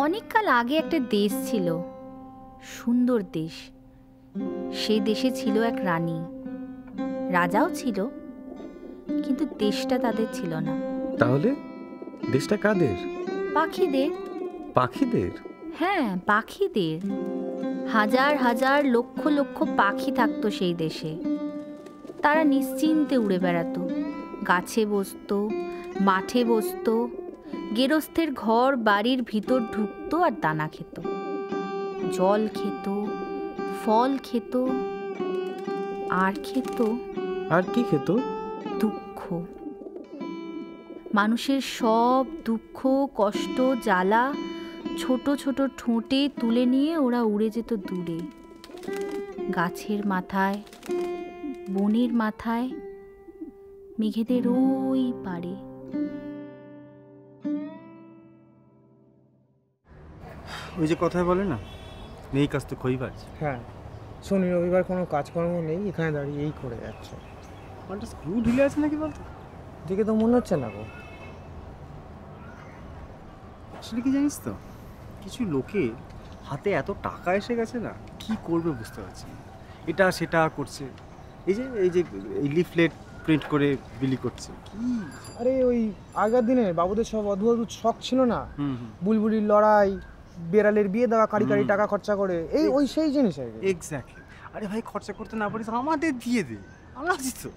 অনেককাল আগে একটা দেশ ছিল, সুন্দর দেশ। সেই দেশে ছিল এক রানী, রাজাও ছিল, কিন্তু দেশটা তাদের ছিল না। তাহলে দেশটা কাদের? পাখিদের। পাখিদের? হ্যাঁ, পাখিদের। হাজার হাজার লক্ষ লক্ষ পাখি থাকতো সেই দেশে। তারা নিশ্চিন্তে উড়ে বেড়াতো, গাছে বসতো, মাঠে বসতো, গেরস্থের ঘর বাড়ির ভিতর ঢুকতো আর দানা খেত, জল খেত, ফল খেত, আর খেত। আর কি খেত? দুঃখ। মানুষের সব দুঃখ, কষ্ট, জ্বালা ছোট ছোট ঠোঁটে তুলে নিয়ে ওরা উড়ে যেত দূরে, গাছের মাথায়, বনের মাথায়, মেঘেদের ওই পারে। ওই যে কথায় বলে না, নেই কাজ তো খইবাজ। হ্যাঁ, শনি রবিবার কোনো কাজকর্ম নেই, এখানে দাঁড়িয়ে এই করে যাচ্ছে। মালটা স্ক্রু ঢিলে আছে নাকি বলতো? দেখে তো মনে হচ্ছে না গো। আসলে কি জানিস তো, কিছু লোকের হাতে এত টাকা এসে গেছে না, কি করবে বুঝতে পারছি না। এটা সেটা করছে, এই লিফলেট প্রিন্ট করে বিলি করছে কি। আরে ওই আগের দিনে বাবুদের সব অদ্ভুত অদ্ভুত শখ ছিল না, বুলবুলির লড়াই, বেড়ালের বিয়ে দেওয়া, কারি কারি টাকা খরচা করে, এই ওই সেই জিনিস আর কি। এক্স্যাক্টলি। আরে ভাই, খরচা করতে না পারিস আমাদের দিয়ে দে, আমরা আছি তো।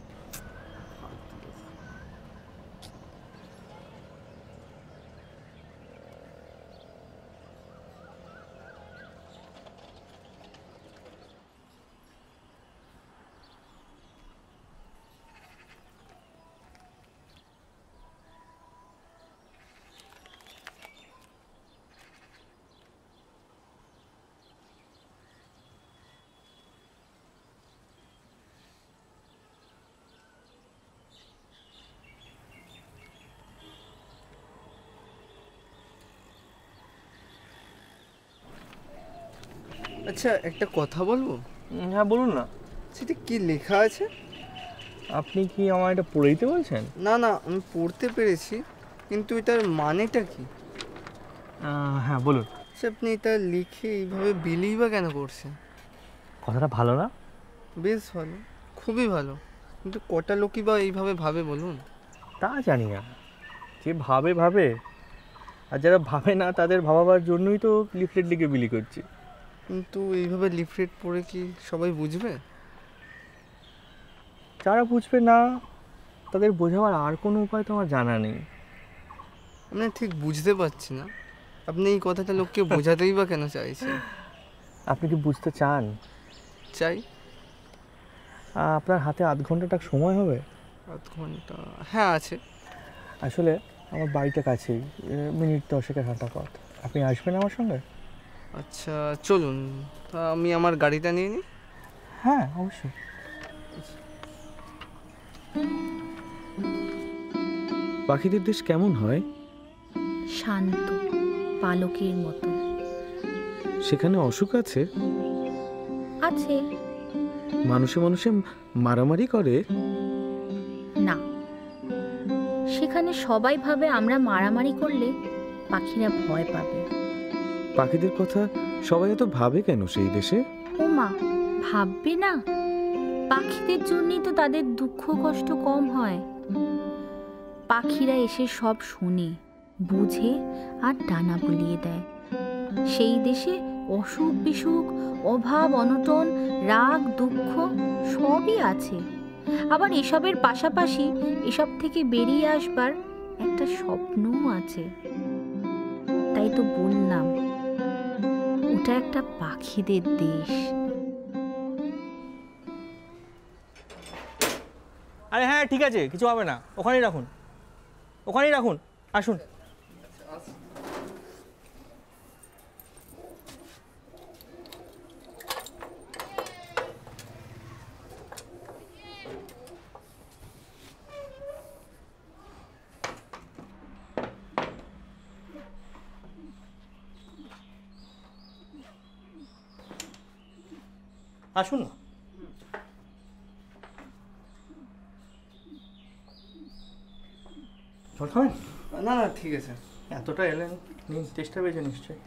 আচ্ছা, একটা কথা বলবো? হ্যাঁ বলুন না। সেটা কি লেখা আছে? আপনি কি আমার এটা পড়ে দিতে বলছেন? না না, আমি পড়তে পেরেছি, কিন্তু এটার মানেটা কি? হ্যাঁ বলুন। আচ্ছা, আপনি এটা লিখে এইভাবে বিলিই বা কেন করছেন? কথাটা ভালো না? বেশ ভালো, খুবই ভালো, কিন্তু কটা লোকই বা এইভাবে ভাবে বলুন? তা জানি না, যে ভাবে ভাবে, আর যারা ভাবে না তাদের ভাবাবার জন্যই তো লিফলেট লিখে বিলি করছি। কিন্তু এইভাবে লিফলেট পড়ে কি সবাই বুঝবে? যারা বুঝবে না তাদের বোঝাবার আর কোনো উপায় তো আমার জানা নেই। আমি ঠিক বুঝতে পারছি না আপনি এই কথাটা লোককে বোঝাতেই বা কেন চাইছেন। আপনি কি বুঝতে চান? চাই। আপনার হাতে আধ ঘন্টাটা সময় হবে? আধ ঘন্টা? হ্যাঁ আছে। আসলে আমার বাড়িটা কাছেই, মিনিট 10-এর হাঁটা পথ। আপনি আসবেন আমার সঙ্গে? আচ্ছা চলুন, তা আমি আমার গাড়িটা নিয়ে নিই। হ্যাঁ অবশ্যই। পাখিদের দেশ কেমন হয়? শান্ত, পালকের মতো। সেখানে অসুখ আছে? আছে। মানুষে মানুষে মারামারি করে? না, সেখানে সবাই ভাবে আমরা মারামারি করলে পাখিরা ভয় পাবে। পাখিদের কথা সবাই এত ভাবে কেন সেই দেশে? ও মা, ভাববে না? পাখিদের জন্যই তো তাদের দুঃখ কষ্ট কম হয়। পাখিরা এসে সব শোনে, বুঝে আর ডানা বুলিয়ে দেয়। সেই দেশে অসুখ বিসুখ, অভাব অনটন, রাগ দুঃখ সবই আছে। আবার এসবের পাশাপাশি এসব থেকে বেরিয়ে আসবার একটা স্বপ্নও আছে। তাই তো বললাম, ওটা একটা পাখিদের দেশ। আরে হ্যাঁ ঠিক আছে, কিছু হবে না, ওখানেই রাখুন, ওখানেই রাখুন, আসুন। আসুন না। জল খাবেন? না না ঠিক আছে। এতটা এলেন, নিন, চেষ্টা পেয়েছে নিশ্চয়ই।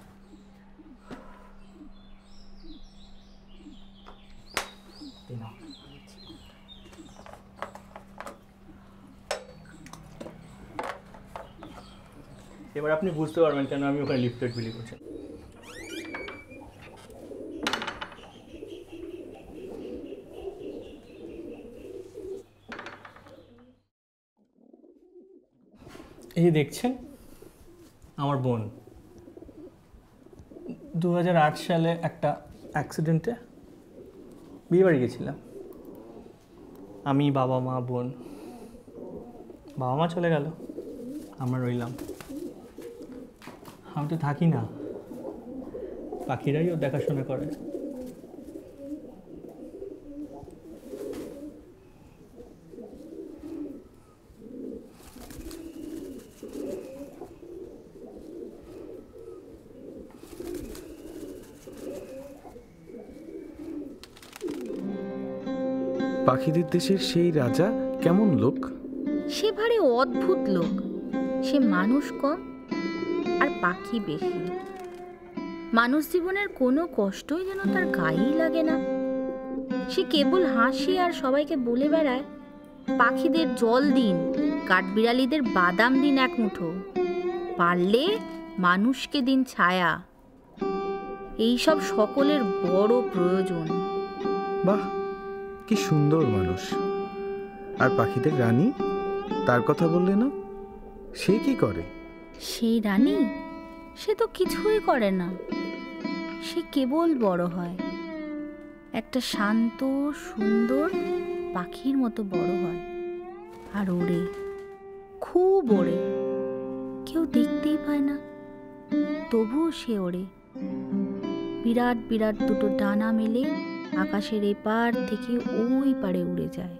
এবার আপনি বুঝতে পারবেন কেন আমি ওখানে লিফলেট বিলি করছি। এই যে দেখছেন আমার বোন 2008 সালে একটা অ্যাক্সিডেন্টে বিয়েবাড়ি গেছিলাম। আমি, বাবা মা, বোন। বাবা মা চলে গেল, আমরা রইলাম। আমি তো থাকি না, পাখিরাই ওর দেখাশোনা করে। পাখিদের দেশের সেই রাজা কেমন লোক? সে ভারী অদ্ভুত লোক। সে মানুষ কম আর পাখি বেশি। মানুষ জীবনের কোনো কষ্টই যেন তার গায়েই লাগে না। সে কেবল হাসি আর সবাইকে বলে বেড়ায়, পাখিদের জল দিন, কাঠবিড়ালিদের বাদাম দিন এক মুঠো, পারলে মানুষকে দিন ছায়া। এইসব সকলের বড় প্রয়োজন। বাহ, কি সুন্দর মানুষ। আর পাখিদের রানী, তার কথা বললে না? সে কি করে? সেই রানী, সে তো কিছুই করে না। সে কেবল বড় হয়, একটা শান্ত সুন্দর পাখির মতো বড় হয় আর ওড়ে, খুব ওড়ে। কেউ দেখতেই পায় না, তবুও সে ওড়ে। বিরাট বিরাট দুটো ডানা মেলে আকাশের এপার থেকে ওই পারে উড়ে যায়।